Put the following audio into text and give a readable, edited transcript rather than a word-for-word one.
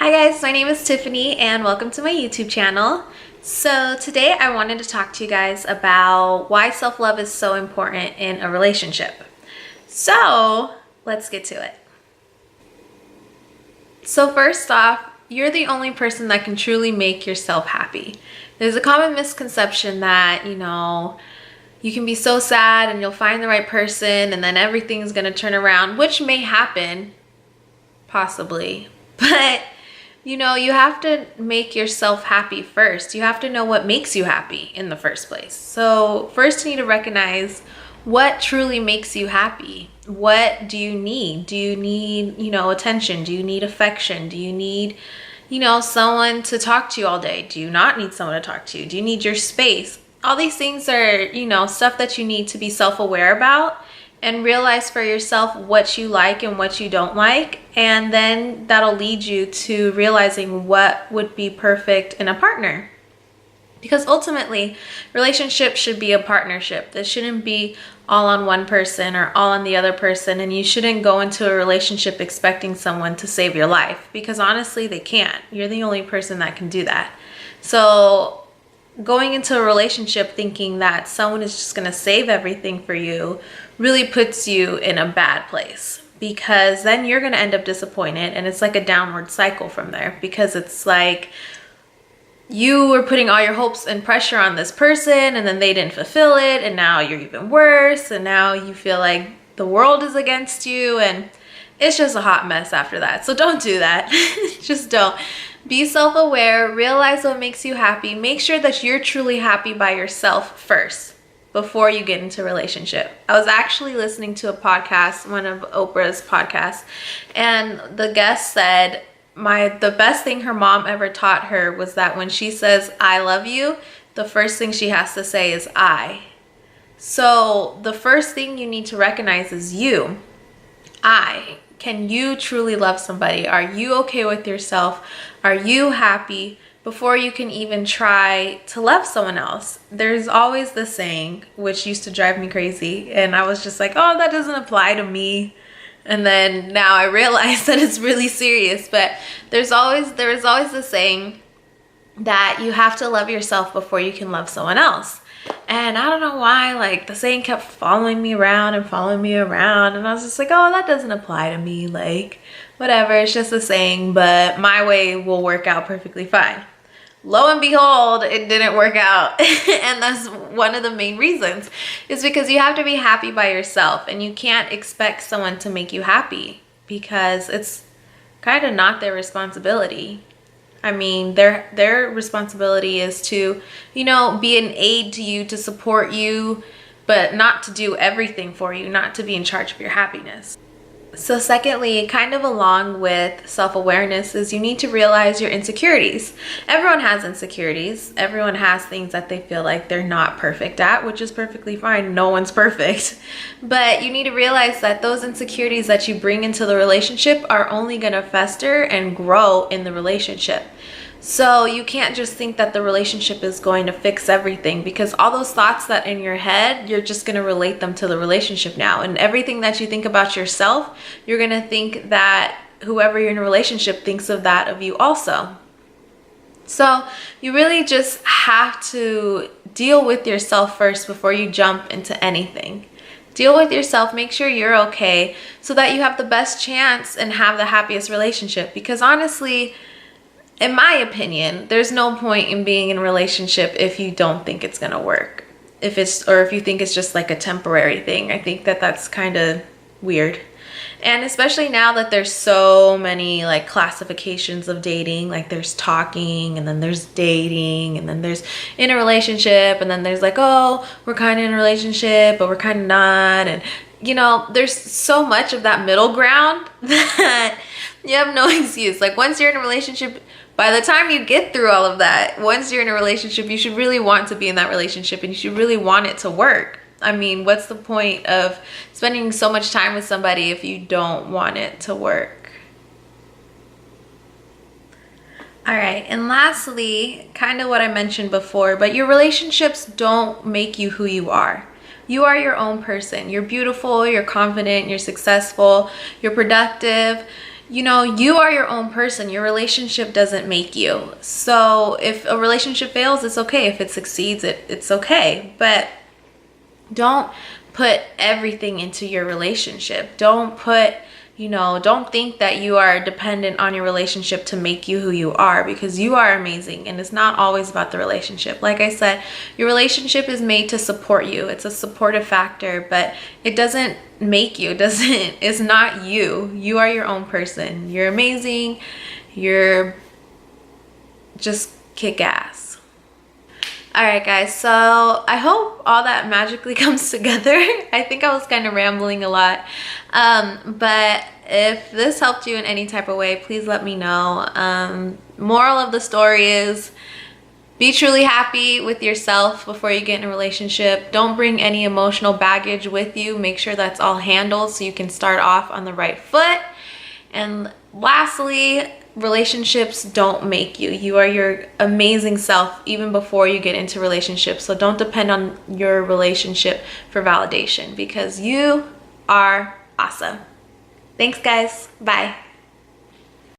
Hi guys, my name is Tiffany and welcome to my YouTube channel. So today I wanted to talk to you guys about why self-love is so important in a relationship. So let's get to it. So first off, you're the only person that can truly make yourself happy. There's a common misconception that, you can be so sad and you'll find the right person and then everything's gonna turn around, which may happen, possibly, but you have to make yourself happy first. You have to know what makes you happy in the first place. So first you need to recognize what truly makes you happy. What do you need? Do you need, attention? Do you need affection? Do you need, someone to talk to you all day? Do you not need someone to talk to you? Do you need your space? All these things are, stuff that you need to be self-aware about and realize for yourself what you like and what you don't like. And then that'll lead you to realizing what would be perfect in a partner. Because ultimately, relationships should be a partnership. This shouldn't be all on one person or all on the other person. And you shouldn't go into a relationship expecting someone to save your life. Because honestly, they can't. You're the only person that can do that. So going into a relationship thinking that someone is just going to save everything for you really puts you in a bad place, because then you're going to end up disappointed, and it's like a downward cycle from there, because it's like you were putting all your hopes and pressure on this person and then they didn't fulfill it, and now you're even worse, and now you feel like the world is against you, and it's just a hot mess after that. So don't do that. Just don't. Be self-aware, realize what makes you happy, make sure that you're truly happy by yourself first before you get into a relationship. I was actually listening to a podcast, one of Oprah's podcasts, and the guest said the best thing her mom ever taught her was that when she says, "I love you," the first thing she has to say is "I." So the first thing you need to recognize is you. I. Can you truly love somebody? Are you okay with yourself? Are you happy before you can even try to love someone else? There's always the saying, which used to drive me crazy, and I was just like, oh, that doesn't apply to me. And then now I realize that it's really serious, but there is always the saying that you have to love yourself before you can love someone else. And I don't know why, the saying kept following me around, and I was just like, oh, that doesn't apply to me, whatever, it's just a saying, but my way will work out perfectly fine. Lo and behold, it didn't work out. And that's one of the main reasons, is because you have to be happy by yourself, and you can't expect someone to make you happy, because it's kind of not their responsibility. I mean, their responsibility is to, be an aid to you, to support you, but not to do everything for you, not to be in charge of your happiness. So secondly, kind of along with self-awareness, is you need to realize your insecurities. Everyone has insecurities. Everyone has things that they feel like they're not perfect at, which is perfectly fine. No one's perfect. But you need to realize that those insecurities that you bring into the relationship are only going to fester and grow in the relationship. So you can't just think that the relationship is going to fix everything, because all those thoughts that in your head, you're just going to relate them to the relationship now. And everything that you think about yourself, you're going to think that whoever you're in a relationship thinks of that of you also. So you really just have to deal with yourself first before you jump into anything. Deal with yourself, make sure you're okay, so that you have the best chance and have the happiest relationship. Because honestly, in my opinion, there's no point in being in a relationship if you don't think it's gonna work. If you think it's just like a temporary thing. I think that that's kind of weird. And especially now that there's so many classifications of dating, there's talking, and then there's dating, and then there's in a relationship, and then there's oh, we're kind of in a relationship, but we're kind of not. And there's so much of that middle ground that you have no excuse. Once you're in a relationship, by the time you get through all of that, once you're in a relationship, you should really want to be in that relationship, and you should really want it to work. I mean, what's the point of spending so much time with somebody if you don't want it to work? All right, and lastly, kind of what I mentioned before, but your relationships don't make you who you are. You are your own person. You're beautiful, you're confident, you're successful, you're productive. you know, you are your own person. Your relationship doesn't make you. So if a relationship fails, it's okay. If it succeeds, it's okay. But don't put everything into your relationship. Don't put, you know, don't think that you are dependent on your relationship to make you who you are, because you are amazing and it's not always about the relationship. Like I said, your relationship is made to support you. It's a supportive factor, but it doesn't make you. It's not you. You are your own person. You're amazing. You're just kick ass. All right, guys, so I hope all that magically comes together. I think I was kind of rambling a lot, but if this helped you in any type of way, please let me know. Moral of the story is, be truly happy with yourself before you get in a relationship. Don't bring any emotional baggage with you. Make sure that's all handled so you can start off on the right foot. And lastly, relationships don't make you. You are your amazing self even before you get into relationships. So don't depend on your relationship for validation, because you are awesome. Thanks, guys. Bye.